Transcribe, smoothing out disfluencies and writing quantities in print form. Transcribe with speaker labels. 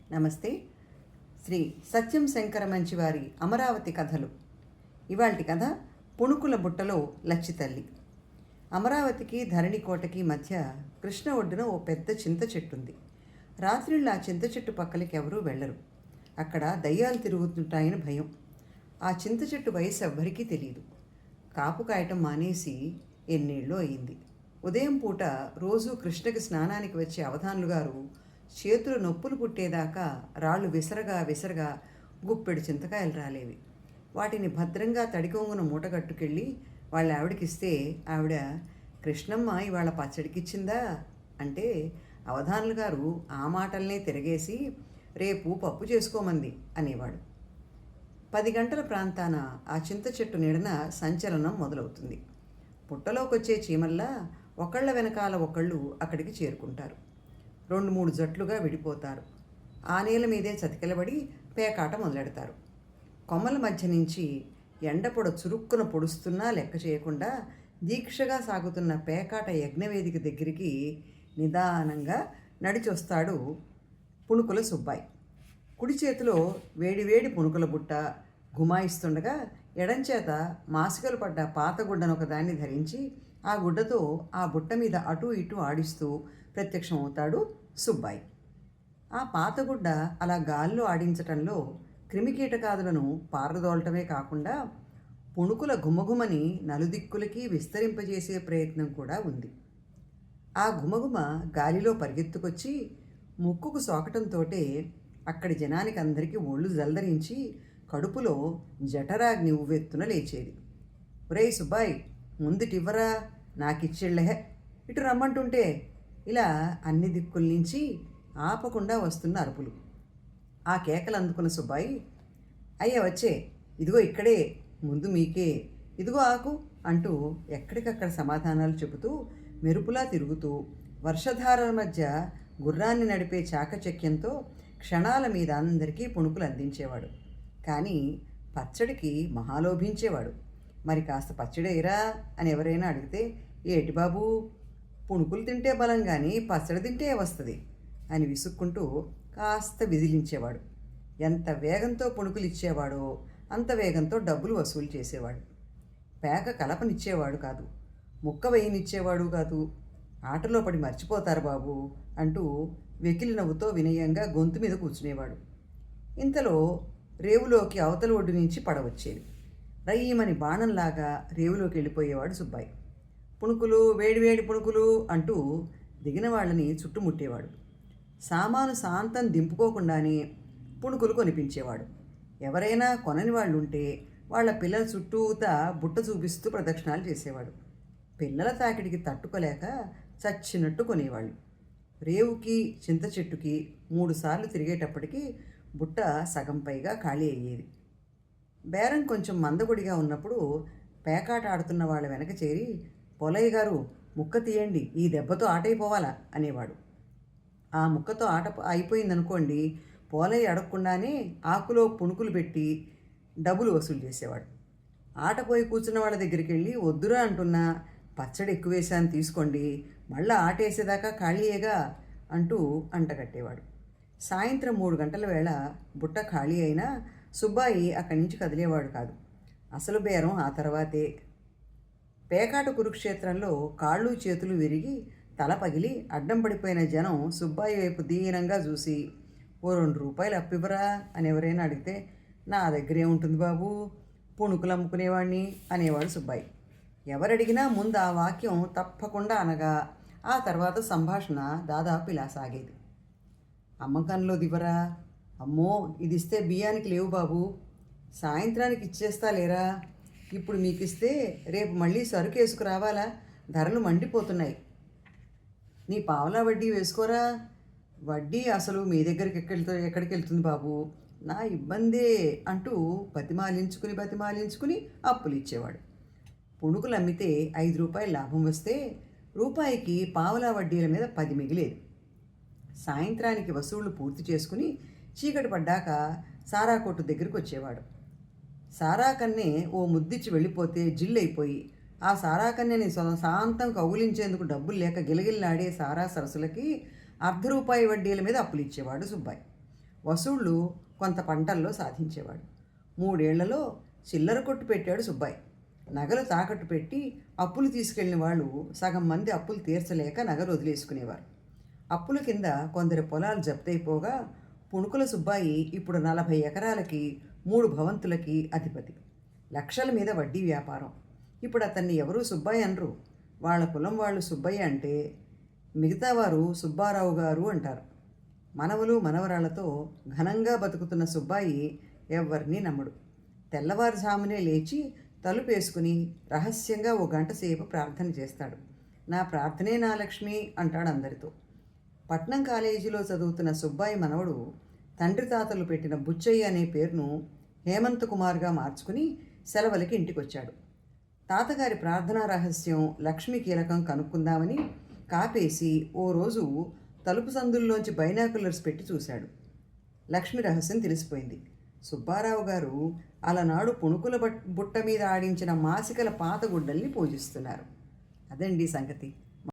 Speaker 1: నమస్తే. శ్రీ సత్యం శంకర మంచివారి అమరావతి కథలు. ఇవాల్టి కథ పుణుకుల బుట్టలో లచ్చితల్లి. అమరావతికి ధరణికోటకి మధ్య కృష్ణ ఒడ్డున ఓ పెద్ద చింత చెట్టుంది. రాత్రిళ్ళు ఆ చింత చెట్టు పక్కలకి ఎవరూ వెళ్ళరు. అక్కడ దయ్యాలు తిరుగుతుంటాయని భయం. ఆ చింత చెట్టు వయసు ఎవ్వరికీ తెలియదు. కాపు కాయటం మానేసి ఎన్నేళ్ళు అయింది. ఉదయం పూట రోజూ కృష్ణకి స్నానానికి వచ్చే అవధానులు గారు చేతులు నొప్పులు పుట్టేదాకా రాళ్ళు విసరగా గుప్పెడు చింతకాయలు రాలేవి. వాటిని భద్రంగా తడికొంగున మూటగట్టుకెళ్ళి వాళ్ళ ఆవిడకిస్తే ఆవిడ, కృష్ణమ్మ ఇవాళ పచ్చడికిచ్చిందా అంటే అవధానులు గారు ఆ మాటల్నే తిరగేసి రేపు పప్పు చేసుకోమంది అనేవాడు. 10 గంటల ప్రాంతాన ఆ చింత చెట్టు నీడన సంచలనం మొదలవుతుంది. పుట్టలోకొచ్చే చీమల్లా ఒకళ్ళ వెనకాల ఒకళ్ళు అక్కడికి చేరుకుంటారు. 2-3 జట్లుగా విడిపోతారు. ఆ నేల మీదే చతికిలబడి పేకాట మొదలెడతారు. కొమ్మల మధ్య నుంచి ఎండపొడ చురుక్కున పొడుస్తున్నా లెక్క చేయకుండా దీక్షగా సాగుతున్న పేకాట యజ్ఞవేదిక దగ్గరికి నిదానంగా నడిచొస్తాడు పుణుకుల సుబ్బాయి. కుడి చేతిలో వేడివేడి పుణుకుల బుట్ట గుమాయిస్తుండగా ఎడంచేత మాసికలు పడ్డ పాత గుడ్డనొకదాన్ని ధరించి ఆ గుడ్డతో ఆ బుట్ట మీద అటూ ఇటూ ఆడిస్తూ ప్రత్యక్షమవుతాడు సుబ్బాయి. ఆ పాతగుడ్డ అలా గాల్లో ఆడించటంలో క్రిమికీటకాదులను పారదోలటమే కాకుండా పుణుకుల గుమగుమని నలుదిక్కులకి విస్తరింపజేసే ప్రయత్నం కూడా ఉంది. ఆ గుమగుమ గాలిలో పరిగెత్తుకొచ్చి ముక్కుకు సోకటంతోటే అక్కడి జనానికి అందరికీ ఒళ్ళు జల్దరించి కడుపులో జఠరాగ్ని ఉవ్వెత్తున లేచేది. ఒరేయ్ సుబ్బాయి, ముందుటివ్వరా, నాకిచ్చిళ్ళహే, ఇటు రమ్మంటుంటే ఇలా అన్ని దిక్కుల నుంచి ఆపకుండా వస్తున్న అరుపులు. ఆ కేకలు అందుకున్న సుబ్బాయి, అయ్యా వచ్చే, ఇదిగో ఇక్కడే, ముందు మీకే, ఇదిగో ఆకు అంటూ ఎక్కడికక్కడ సమాధానాలు చెబుతూ మెరుపులా తిరుగుతూ వర్షధారల మధ్య గుర్రాన్ని నడిపే చాకచక్యంతో క్షణాల మీద అందరికీ పుణుకులు అందించేవాడు. కానీ పచ్చడికి మహాలోభించేవాడు. మరి కాస్త పచ్చడేరా అని ఎవరైనా అడిగితే, ఏటి బాబు, పుణుకులు తింటే బలం కానీ పచ్చడి తింటే వస్తుంది అని విసుక్కుంటూ కాస్త విదిలించేవాడు. ఎంత వేగంతో పుణుకులు ఇచ్చేవాడో అంత వేగంతో డబ్బులు వసూలు చేసేవాడు. పేక కలపనిచ్చేవాడు కాదు, ముక్క వేయనిచ్చేవాడు కాదు. ఆటలో పడి మర్చిపోతారు బాబు అంటూ వెకిలి నవ్వుతో వినయంగా గొంతు మీద కూర్చునేవాడు. ఇంతలో రేవులోకి అవతల ఒడ్డు నుంచి పడవచ్చేది. రయ్యమని బాణంలాగా రేవులోకి వెళ్ళిపోయేవాడు సుబ్బాయి. పుణుకులు, వేడివేడి పుణుకులు అంటూ దిగిన వాళ్ళని చుట్టుముట్టేవాడు. సామాను సాంతం దింపుకోకుండానే పుణుకులు కొనిపించేవాడు. ఎవరైనా కొనని వాళ్ళు ఉంటే వాళ్ళ పిల్లల చుట్టూతా బుట్ట చూపిస్తూ ప్రదక్షిణాలు చేసేవాడు. పిల్లల తాకిడికి తట్టుకోలేక చచ్చినట్టు కొనేవాళ్ళు. రేవుకి చింత చెట్టుకి 3 సార్లు తిరిగేటప్పటికి బుట్ట సగం పైగా ఖాళీ అయ్యేది. బేరం కొంచెం మందగుడిగా ఉన్నప్పుడు పేకాట ఆడుతున్న వాళ్ళ వెనక చేరి, పొలయ్య గారు ముక్క తీయండి, ఈ దెబ్బతో ఆటైపోవాలా అనేవాడు. ఆ ముక్కతో ఆట అయిపోయిందనుకోండి, పోలయ్య అడగకుండానే ఆకులో పుణుకులు పెట్టి డబ్బులు వసూలు చేసేవాడు. ఆట పోయి కూర్చున్న వాళ్ళ దగ్గరికి వెళ్ళి, వద్దురా అంటున్నా, పచ్చడి ఎక్కువ వేసాను తీసుకోండి, మళ్ళీ ఆట వేసేదాకా ఖాళీయేగా అంటూ అంటగట్టేవాడు. సాయంత్రం 3 గంటల వేళ బుట్ట ఖాళీ అయినా సుబ్బాయి అక్కడి నుంచి కదిలేవాడు కాదు. అసలు బేరం ఆ తర్వాతే. పేకాట కురుక్షేత్రంలో కాళ్ళు చేతులు విరిగి తల పగిలి అడ్డం పడిపోయిన జనం సుబ్బాయి వైపు దీనంగా చూసి, ఓ 2 రూపాయలు అప్పివ్వరా అని ఎవరైనా అడిగితే, నా దగ్గరే ఉంటుంది బాబు, పుణుకులు అమ్ముకునేవాడిని అనేవాడు సుబ్బాయి. ఎవరడిగినా ముందు ఆ వాక్యం తప్పకుండా అనగా ఆ తర్వాత సంభాషణ దాదాపు ఇలా సాగేది. అమ్మకంలో దివరా, అమ్మో ఇది ఇస్తే బియ్యానికి లేవు బాబు, సాయంత్రానికి ఇచ్చేస్తా లేరా, ఇప్పుడు మీకు ఇస్తే రేపు మళ్ళీ సరుకు వేసుకురావాలా, ధరలు మండిపోతున్నాయి, నీ పావలా వడ్డీ వేసుకోరా, వడ్డీ అసలు మీ దగ్గరికి ఎక్కడికి వెళ్తుంది బాబు, నా ఇబ్బందే అంటూ బతిమాలించుకుని అప్పులు ఇచ్చేవాడు. పుణుకులు అమ్మితే 5 రూపాయలు లాభం వస్తే రూపాయికి పావలా వడ్డీల మీద 10 మిగిలేది. సాయంత్రానికి వసూళ్లు పూర్తి చేసుకుని చీకటి పడ్డాక సారా కొట్టు దగ్గరికి వచ్చేవాడు. సారా కన్నే ఓ ముద్దిచ్చి వెళ్ళిపోతే జిల్లైపోయి ఆ సారా కన్యని శాంతం కౌగిలించేందుకు డబ్బులు లేక గిలగిల్లాడే సారా సరస్సులకి ₹1 వడ్డీల మీద అప్పులు ఇచ్చేవాడు సుబ్బాయి. వసూళ్ళు కొంత పంటల్లో సాధించేవాడు. 3 ఏళ్లలో చిల్లర కొట్టు పెట్టాడు సుబ్బాయి. నగలు తాకట్టు పెట్టి అప్పులు తీసుకెళ్లిన వాళ్ళు సగం మంది అప్పులు తీర్చలేక నగలు వదిలేసుకునేవారు. అప్పుల కింద కొందరి పొలాలు జప్తయిపోగా పుణుకుల సుబ్బాయి ఇప్పుడు 40 ఎకరాలకి 3 భవంతులకి అధిపతి. లక్షల మీద వడ్డీ వ్యాపారం. ఇప్పుడు అతన్ని ఎవరూ సుబ్బాయి అనరు. వాళ్ళ కులం వాళ్ళు సుబ్బయ్య అంటే మిగతా వారు సుబ్బారావు గారు అంటారు. మనవలు మనవరాళ్లతో ఘనంగా బతుకుతున్న సుబ్బాయి ఎవరినీ నమ్మడు. తెల్లవారుజామునే లేచి తలుపేసుకుని రహస్యంగా 1 గంట సేపు ప్రార్థన చేస్తాడు. నా ప్రార్థనే నా లక్ష్మి అంటాడు అందరితో. పట్నం కాలేజీలో చదువుతున్న సుబ్బాయి మనవడు తండ్రి తాతలు పెట్టిన బుచ్చయ్య అనే పేరును హేమంత్ కుమార్గా మార్చుకుని సెలవులకి ఇంటికొచ్చాడు. తాతగారి ప్రార్థనా రహస్యం లక్ష్మి కీలకం కనుక్కుందామని కాపేసి ఓ రోజు తలుపు సందుల్లోంచి బైనాకులర్స్ పెట్టి చూశాడు. లక్ష్మి రహస్యం తెలిసిపోయింది. సుబ్బారావు గారు అలనాడు పుణుకుల బుట్ట మీద ఆడించిన మాసికల పాత గుడ్డల్ని పూజిస్తున్నారు. అదండి సంగతి.